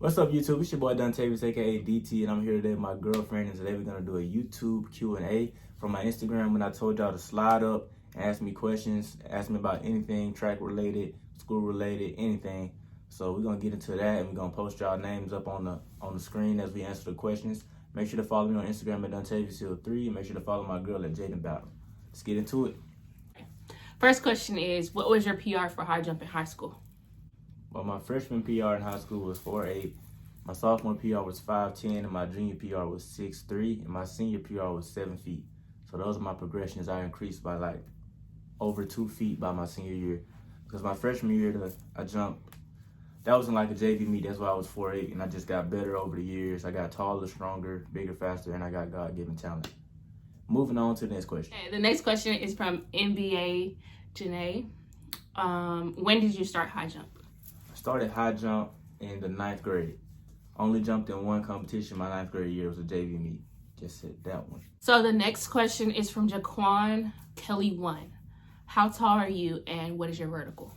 What's up, YouTube? It's your boy Dontavious, aka DT, and I'm here today with my girlfriend. And today we're gonna do a YouTube Q&A from my Instagram. When I told y'all to slide up and ask me questions, ask me about anything track related, school related, anything. So we're gonna get into that, and we're gonna post y'all names up on the screen as we answer the questions. Make sure to follow me on Instagram at Dontavious3, and make sure to follow my girl at Jaden Battle. Let's get into it. First question is, what was your PR for high jump in high school? Well, my freshman PR in high school was 4'8". My sophomore PR was 5'10", and my junior PR was 6'3", and my senior PR was 7 feet. So those are my progressions. I increased by like over 2 feet by my senior year. Because my freshman year, I jumped. That wasn't like a JV meet. That's why I was 4'8", and I just got better over the years. I got taller, stronger, bigger, faster, and I got God-given talent. Moving on to the next question. Okay, the next question is from NBA Janae. When did you start high jump? I started high jump in the 9th grade. Only jumped in one competition my 9th grade year. It was a JV meet. Just said that one. So the next question is from Jaquan Kelly 1. How tall are you and what is your vertical?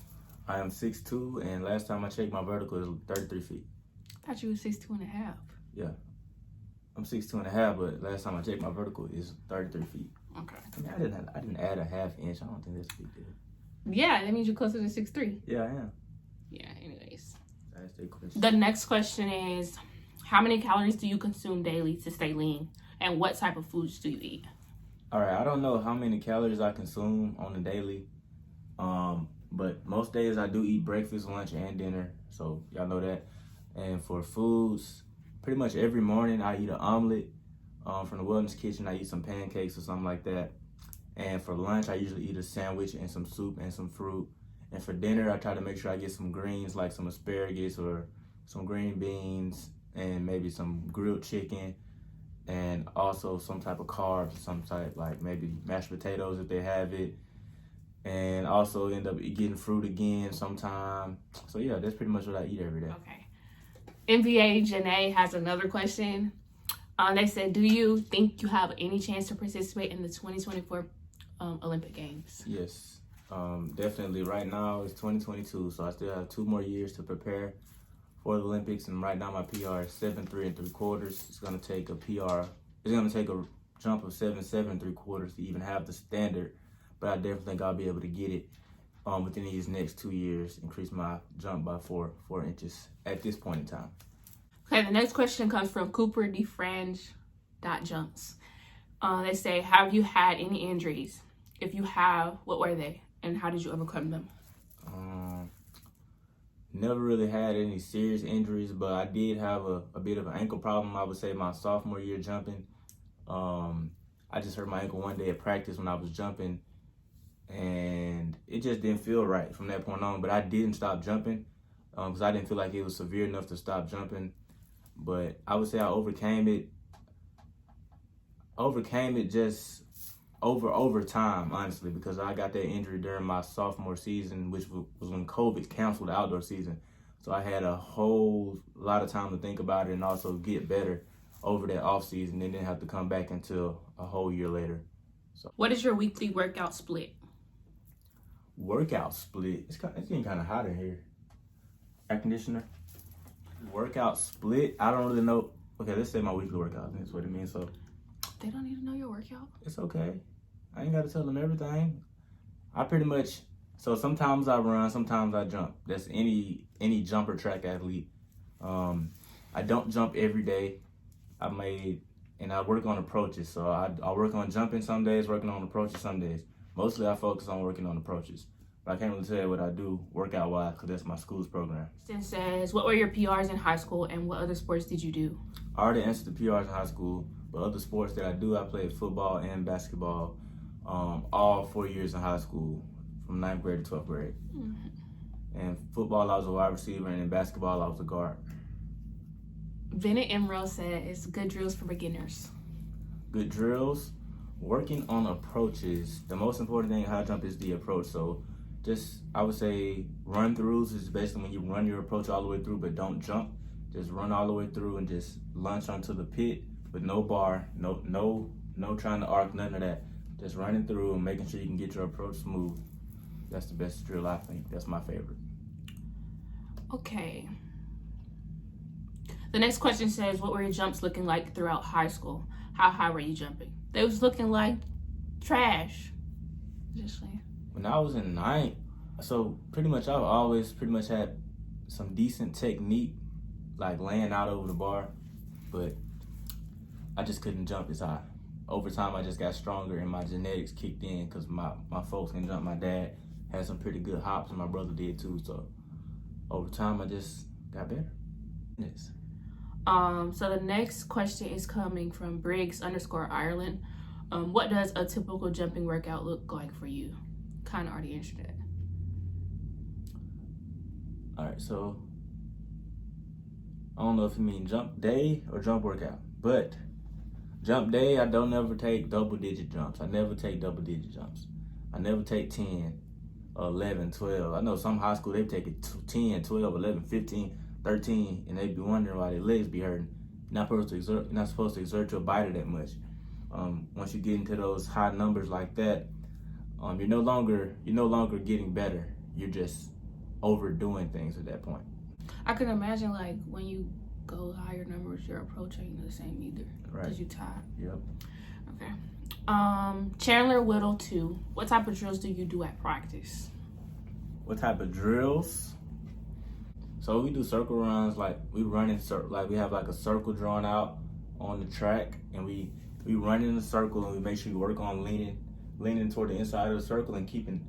I am 6'2", and last time I checked, my vertical is 33 feet. I thought you were 6'2" and a half. Yeah. I'm 6'2" and a half, but last time I checked, my vertical is 33 feet. Okay. I mean, I didn't add a half inch. I don't think that's a big deal. Yeah, that means you're closer to 6'3". Yeah, I am. Yeah, anyways. That's the question. The next question is, how many calories do you consume daily to stay lean? And what type of foods do you eat? All right, I don't know how many calories I consume on a daily, but most days I do eat breakfast, lunch, and dinner, so y'all know that. And for foods, pretty much every morning I eat an omelet. From the Wellness Kitchen, I eat some pancakes or something like that. And for lunch, I usually eat a sandwich and some soup and some fruit. And for dinner, I try to make sure I get some greens like some asparagus or some green beans and maybe some grilled chicken and also some type of carbs, some type like maybe mashed potatoes if they have it. And also end up getting fruit again sometime. So yeah, that's pretty much what I eat every day. Okay. NBA Janae has another question. They said, do you think you have any chance to participate in the 2024 Olympic Games? Yes, definitely. Right now it's 2022, so I still have 2 more years to prepare for the Olympics. And right now my PR is 7'3"3/4. It's gonna take a PR. It's gonna take a jump of 7'7" 3/4 to even have the standard. But I definitely think I'll be able to get it within these next 2 years. Increase my jump by 4 inches at this point in time. Okay, the next question comes from Cooper DeFrange.Jumps. They say, have you had any injuries? If you have, what were they? And how did you overcome them? Never really had any serious injuries, but I did have a bit of an ankle problem, I would say, my sophomore year jumping. I just hurt my ankle one day at practice when I was jumping, and it just didn't feel right from that point on. But I didn't stop jumping because I didn't feel like it was severe enough to stop jumping. But I would say I overcame it just over time, honestly, because I got that injury during my sophomore season, which was when COVID canceled the outdoor season. So I had a whole lot of time to think about it and also get better over that off season, and didn't have to come back until a whole year later. So, what is your weekly workout split? Workout split? It's getting kind of hot in here. Air conditioner. Workout split? I don't really know. Okay, let's say my weekly workout. That's what it means. So they don't need to know your workout. It's okay. I ain't got to tell them everything. I pretty much, so sometimes I run, sometimes I jump. That's any jumper track athlete. I don't jump every day. And I work on approaches. So I work on jumping some days, working on approaches some days. Mostly I focus on working on approaches. But I can't really tell you what I do workout-wise because that's my school's program. It says, what were your PRs in high school and what other sports did you do? I already answered the PRs in high school, but other sports that I do, I played football and basketball all 4 years in high school, from 9th grade to 12th grade. Mm-hmm. And football, I was a wide receiver, and in basketball, I was a guard. Bennett Emerald says, good drills for beginners. Good drills? Working on approaches. The most important thing in high jump is the approach. So just, I would say, run-throughs is basically when you run your approach all the way through, but don't jump. Just run all the way through and just launch onto the pit with no bar, no trying to arc, none of that. Just running through and making sure you can get your approach smooth. That's the best drill, I think. That's my favorite. Okay. The next question says, what were your jumps looking like throughout high school? How high were you jumping? They was looking like trash. Just saying. When I was in ninth, so pretty much I've always pretty much had some decent technique, like laying out over the bar, but I just couldn't jump as high. Over time, I just got stronger and my genetics kicked in because my folks can jump. My dad had some pretty good hops and my brother did too. So over time, I just got better. Yes. So the next question is coming from Briggs_Ireland. What does a typical jumping workout look like for you? Kind of already answered that. All right, so I don't know if you mean jump day or jump workout, but jump day, I don't ever take double-digit jumps. I never take double-digit jumps. I never take 10, 11, 12. I know some high school, they take it 10, 12, 11, 15, 13, and they be wondering why their legs be hurting. You're not supposed to exert your body that much. Once you get into those high numbers like that, you're no longer getting better. You're just overdoing things at that point. I can imagine like when you go higher numbers, you're approaching the same either. Right. Because you tired. Yep. Okay. Chandler Whittle 2. What type of drills do you do at practice? What type of drills? So we do circle runs, like we run in circle, like we have like a circle drawn out on the track, and we run in a circle, and we make sure we work on leaning toward the inside of the circle and keeping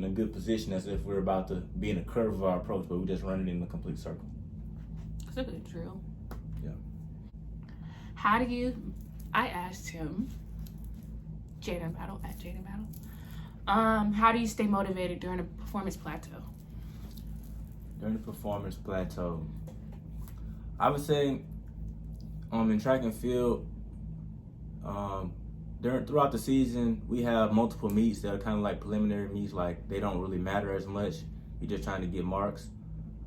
a good position as if we're about to be in a curve of our approach, but we just run it in a complete circle. It's a good drill. Yeah. I asked him, Jaden Battle, at Jaden Battle, how do you stay motivated during a performance plateau? During the performance plateau, I would say in track and field, throughout the season, we have multiple meets that are kind of like preliminary meets, like they don't really matter as much. You're just trying to get marks.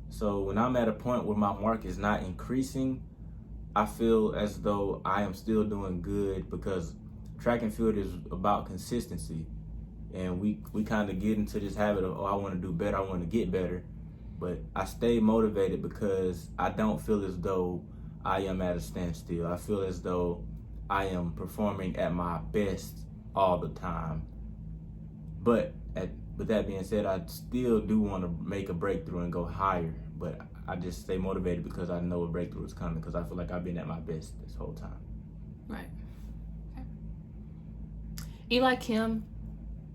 So when I'm at a point where my mark is not increasing, I feel as though I am still doing good, because track and field is about consistency. And we kind of get into this habit of, I want to do better, I want to get better. But I stay motivated because I don't feel as though I am at a standstill. I feel as though I am performing at my best all the time. But with that being said, I still do want to make a breakthrough and go higher. But I just stay motivated because I know a breakthrough is coming, because I feel like I've been at my best this whole time. Right. Okay. Eli Kim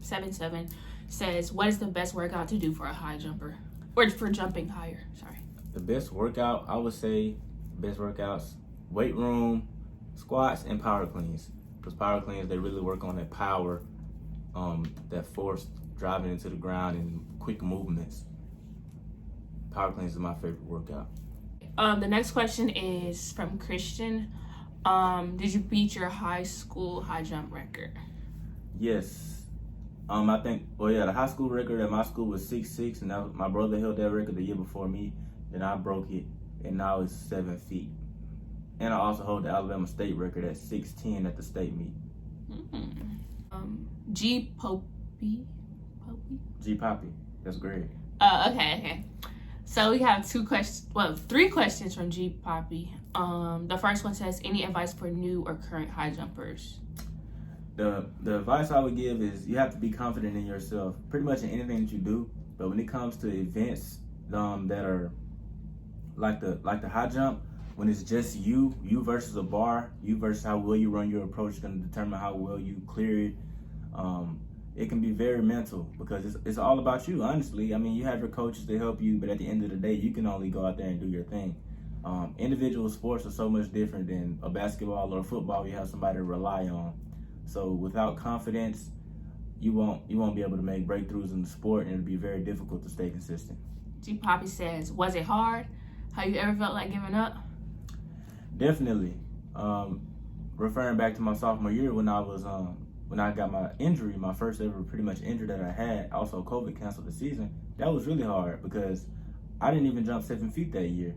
77 says, what is the best workout to do for a high jumper? Or for jumping higher, sorry. The best workout, I would say, best workouts, weight room, squats, and power cleans. Because power cleans, they really work on that power, that force driving into the ground and quick movements. Power cleans is my favorite workout. The next question is from Christian. Did you beat your high school high jump record? Yes. I think, the high school record at my school was 6'6", and my brother held that record the year before me. Then I broke it, and now it's 7 feet. And I also hold the Alabama state record at 6'10" at the state meet. G Poppy? G Poppy, that's great. Okay. So we have three questions from G Poppy. The first one says, any advice for new or current high jumpers? The advice I would give is you have to be confident in yourself, pretty much in anything that you do. But when it comes to events that are like the high jump, when it's just you versus a bar, you versus how well you run your approach is going to determine how well you clear it. It can be very mental, because it's all about you, honestly. I mean, you have your coaches to help you, but at the end of the day, you can only go out there and do your thing. Individual sports are so much different than a basketball or a football. You have somebody to rely on. So without confidence, you won't be able to make breakthroughs in the sport, and it'll be very difficult to stay consistent. G Poppy says, was it hard? Have you ever felt like giving up? Definitely. Referring back to my sophomore year when I got my injury, my first ever pretty much injury that I had, also COVID canceled the season, that was really hard because I didn't even jump 7 feet that year.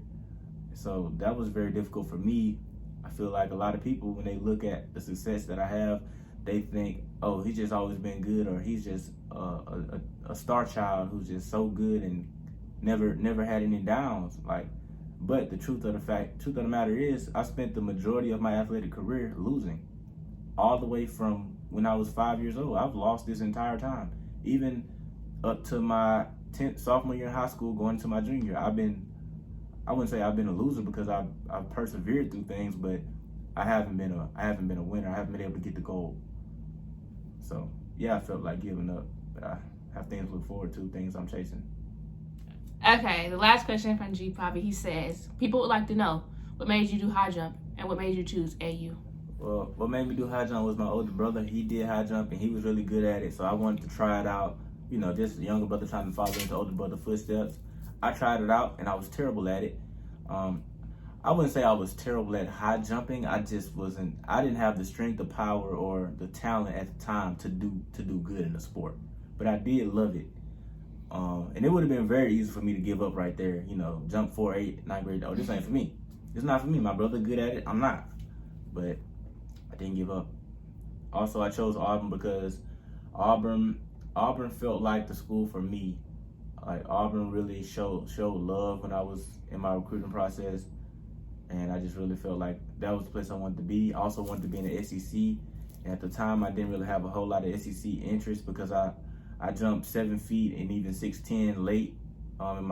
So that was very difficult for me. I feel like a lot of people, when they look at the success that I have, they think, oh, he's just always been good, or he's just a star child who's just so good and never had any downs. Like, But the truth of the matter is, I spent the majority of my athletic career losing, all the way from when I was 5 years old. I've lost this entire time, even up to my sophomore year in high school, going into my junior. I wouldn't say I've been a loser because I've persevered through things, but I haven't been a winner. I haven't been able to get the goal. So yeah, I felt like giving up, but I have things to look forward to, things I'm chasing. Okay, the last question from G Poppy. He says, people would like to know what made you do high jump and what made you choose AU. Well, what made me do high jump was my older brother. He did high jump and he was really good at it, so I wanted to try it out. You know, just a younger brother trying to follow in the older brother's footsteps. I tried it out and I was terrible at it. I wouldn't say I was terrible at high jumping. I didn't have the strength, the power, or the talent at the time to do good in the sport. But I did love it. And it would have been very easy for me to give up right there. You know, jump 4'8", 9th grade. Oh, this ain't for me. It's not for me. My brother good at it. I'm not. But I didn't give up. Also, I chose Auburn because Auburn felt like the school for me. Like, Auburn really showed love when I was in my recruiting process. And I just really felt like that was the place I wanted to be. I also wanted to be in the SEC. And at the time, I didn't really have a whole lot of SEC interest because I jumped 7 feet and even 6'10" late in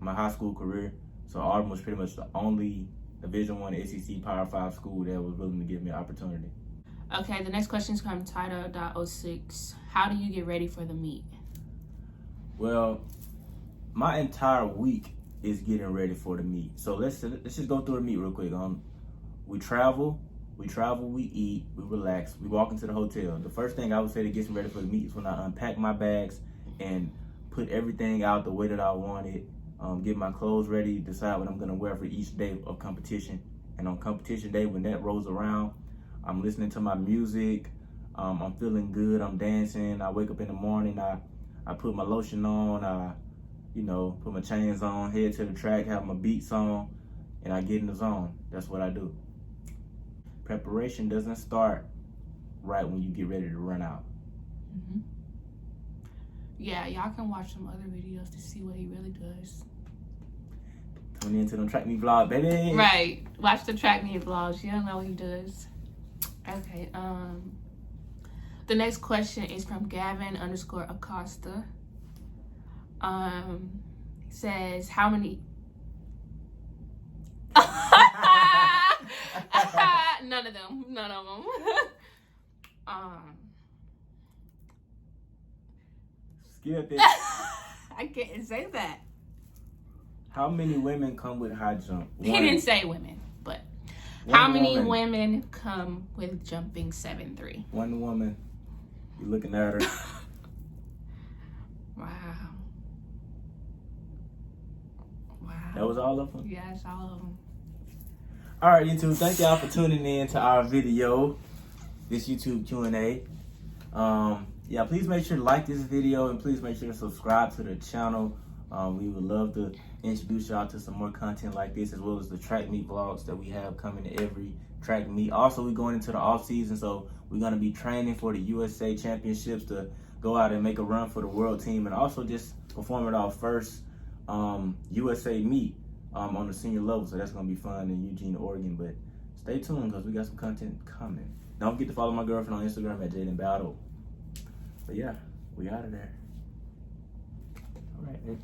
my high school career. So Auburn was pretty much the only Division I SEC Power 5 school that was willing to give me an opportunity. Okay, the next question is from Tida.06. How do you get ready for the meet? Well, my entire week is getting ready for the meet. So let's just go through the meet real quick. We travel, we eat, we relax, we walk into the hotel. The first thing I would say that gets me ready for the meet is when I unpack my bags and put everything out the way that I want it, get my clothes ready, decide what I'm gonna wear for each day of competition. And on competition day, when that rolls around, I'm listening to my music, I'm feeling good, I'm dancing, I wake up in the morning, I put my lotion on, put my chains on, head to the track, have my beats on, and I get in the zone. That's what I do. Preparation doesn't start right when you get ready to run out. Mm-hmm. Yeah, y'all can watch some other videos to see what he really does. Tune into them Track Me vlog, baby. Right. Watch the Track Me vlogs. You don't know what he does. Okay. The next question is from Gavin_Acosta. Says how many none of them Skip it. I can't say that. How many women come with high jump? He didn't say women, but how many women come with jumping 7'3"? One woman. You looking at her. Wow. That was all of them? Yes, all of them. All right, YouTube, thank y'all for tuning in to our video, this YouTube Q&A. Yeah, please make sure to like this video and please make sure to subscribe to the channel. We would love to introduce y'all to some more content like this, as well as the track meet vlogs that we have coming to every track meet. Also, we're going into the off season, so we're going to be training for the USA Championships to go out and make a run for the world team, and also just perform at our first USA meet on the senior level. So that's going to be fun in Eugene, Oregon. But stay tuned because we got some content coming. Don't forget to follow my girlfriend on Instagram at Jaden Battle. But yeah, we out of there. All right, babe.